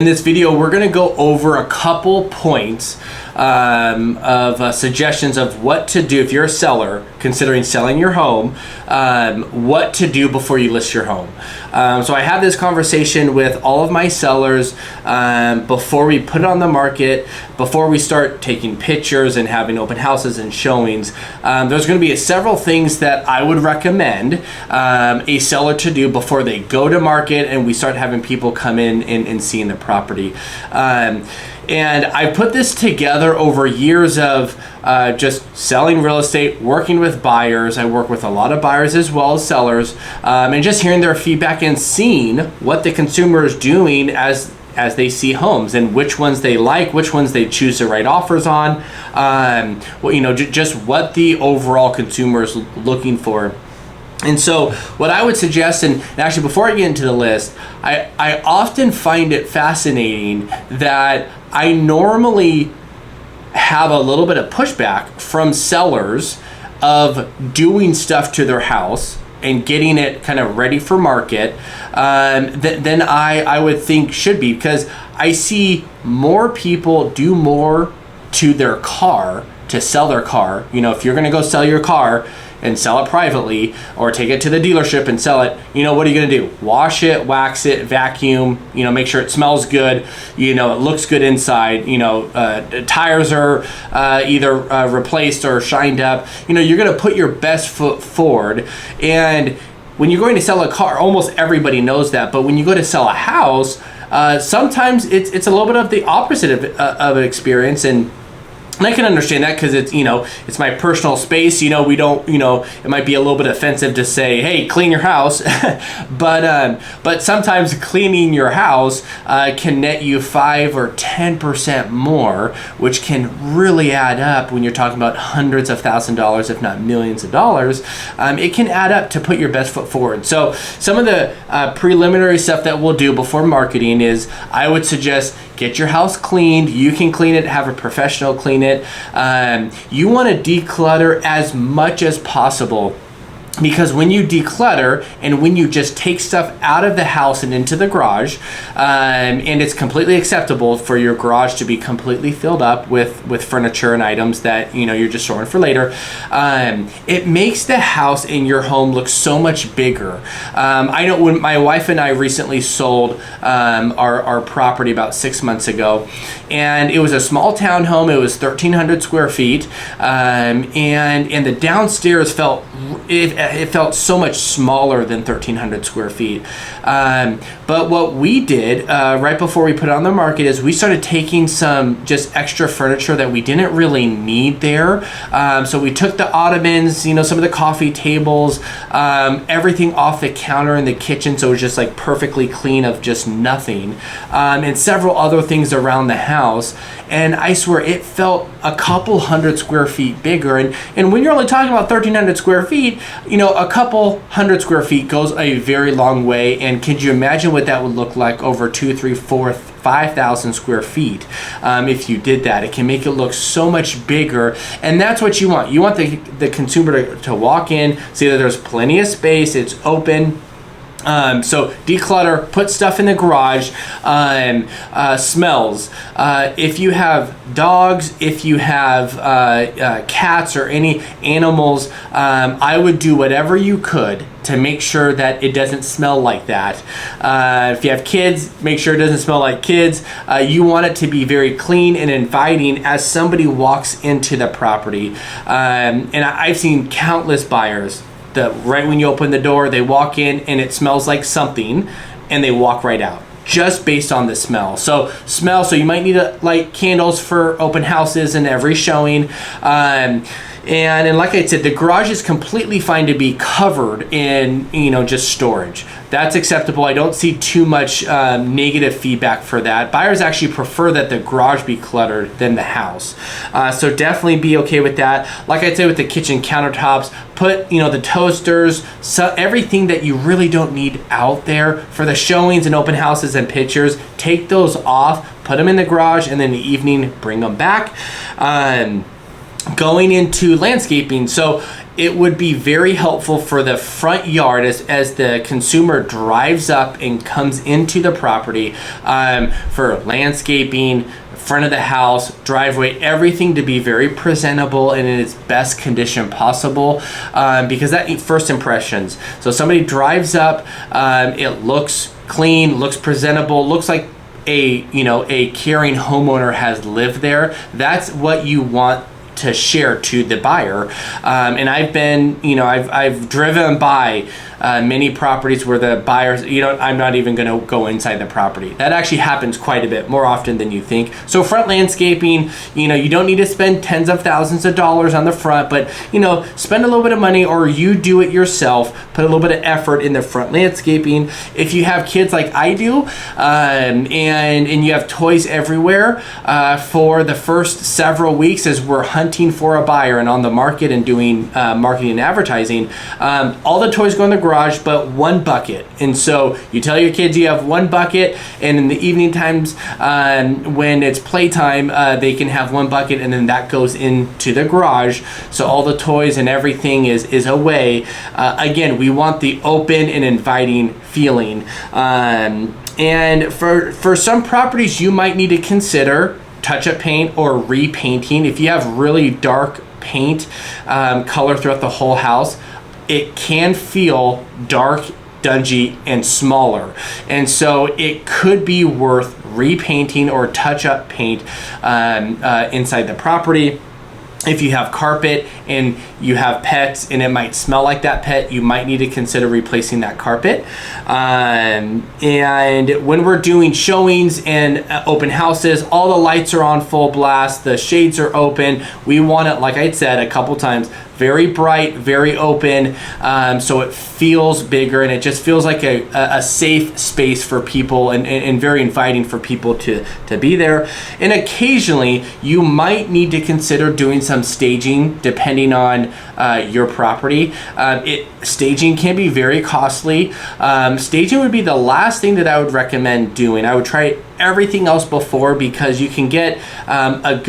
In this video, we're going to go over a couple points of suggestions of what to do if you're a seller considering selling your home, what to do before you list your home. So I have this conversation with all of my sellers before we put it on the market, before we start taking pictures and having open houses and showings. There's going to be several things that I would recommend a seller to do before they go to market and we start having people come in and seeing the property. And I put this together over years of just selling real estate, working with buyers. I work with a lot of buyers as well as sellers, and just hearing their feedback and seeing what the consumer is doing as they see homes and which ones they like, which ones they choose to write offers on, just what the overall consumer is looking for. And so what I would suggest, and actually before I get into the list, I often find it fascinating that I normally have a little bit of pushback from sellers of doing stuff to their house and getting it kind of ready for market than I would think should be, because I see more people do more to their car to sell their car. You know, if you're going to go sell your car and sell it privately or take it to the dealership and sell it, what are you going to do? Wash it, wax it, vacuum, make sure it smells good, it looks good inside, tires are either replaced or shined up. You're going to put your best foot forward. And when you're going to sell a car, almost everybody knows that. But when you go to sell a house, sometimes it's a little bit of the opposite of an experience. And I can understand that because it's my personal space. We don't, it might be a little bit offensive to say, hey, clean your house. but sometimes cleaning your house can net you 5 or 10% more, which can really add up when you're talking about hundreds of thousands of dollars, if not millions of dollars. It can add up to put your best foot forward. So some of the preliminary stuff that we'll do before marketing is I would suggest get your house cleaned. You can clean it, have a professional clean it. You want to declutter as much as possible, because when you declutter and when you just take stuff out of the house and into the garage, and it's completely acceptable for your garage to be completely filled up with furniture and items that you're just storing for later, it makes the house and your home look so much bigger. I know when my wife and I recently sold our property about 6 months ago, and it was a small townhome. It was 1,300 square feet, and the downstairs it felt so much smaller than 1,300 square feet. But what we did right before we put it on the market is we started taking some just extra furniture that we didn't really need there. So we took the ottomans, some of the coffee tables, everything off the counter in the kitchen, so it was just like perfectly clean of just nothing, and several other things around the house. And I swear it felt a couple hundred square feet bigger. And when you're only talking about 1,300 square feet, a couple hundred square feet goes a very long way. And could you imagine what that would look like over 2, 3, 4, 5,000 square feet if you did that? It can make it look so much bigger, and that's what you want. You want the consumer to walk in, see that there's plenty of space, it's open. So declutter, put stuff in the garage, smells. If you have dogs, if you have cats or any animals, I would do whatever you could to make sure that it doesn't smell like that. If you have kids, make sure it doesn't smell like kids. You want it to be very clean and inviting as somebody walks into the property. And I've seen countless buyers that right when you open the door, they walk in and it smells like something, and they walk right out just based on the smell. So you might need to light candles for open houses and every showing. And like I said, the garage is completely fine to be covered in, just storage. That's acceptable. I don't see too much negative feedback for that. Buyers actually prefer that the garage be cluttered than the house. So definitely be okay with that. Like I said, with the kitchen countertops, put, the toasters, everything that you really don't need out there for the showings and open houses and pictures, take those off, put them in the garage, and then in the evening, bring them back. Going into landscaping. So it would be very helpful for the front yard as the consumer drives up and comes into the property, for landscaping, front of the house, driveway, everything to be very presentable and in its best condition possible, because that first impressions. So somebody drives up, it looks clean, looks presentable, looks like a caring homeowner has lived there. That's what you want to share to the buyer. And I've driven by many properties where the buyers, I'm not even going to go inside the property. That actually happens quite a bit, more often than you think. So front landscaping, you don't need to spend tens of thousands of dollars on the front, but spend a little bit of money, or you do it yourself, put a little bit of effort in the front landscaping. If you have kids like I do, and you have toys everywhere, for the first several weeks as we're hunting for a buyer and on the market and doing marketing and advertising, all the toys go in the garage but one bucket. And so you tell your kids you have one bucket, and in the evening times, when it's playtime, they can have one bucket, and then that goes into the garage. So all the toys and everything is away. Again, we want the open and inviting feeling. And for some properties, you might need to consider touch-up paint or repainting. If you have really dark paint color throughout the whole house, it can feel dark, dungy, and smaller. And so it could be worth repainting or touch-up paint inside the property. If you have carpet and you have pets and it might smell like that pet, you might need to consider replacing that carpet. And when we're doing showings and open houses, all the lights are on full blast, the shades are open. We want it, like I said a couple times, very bright, very open, so it feels bigger and it just feels like a safe space for people, and very inviting for people to be there. And occasionally you might need to consider doing some staging depending on your property. Staging can be very costly. Staging would be the last thing that I would recommend doing. I would try everything else before, because you can get a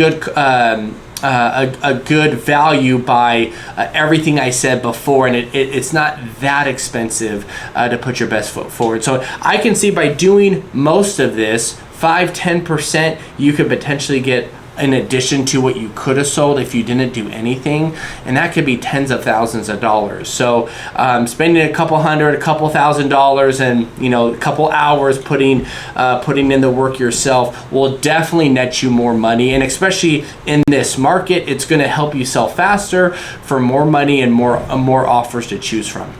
good value by everything I said before, and it's not that expensive to put your best foot forward. So I can see by doing most of this, 5-10%, you could potentially get in addition to what you could have sold if you didn't do anything, and that could be tens of thousands of dollars. So spending a couple $1,000 and a couple hours putting in the work yourself will definitely net you more money. And especially in this market, it's going to help you sell faster for more money and more offers to choose from.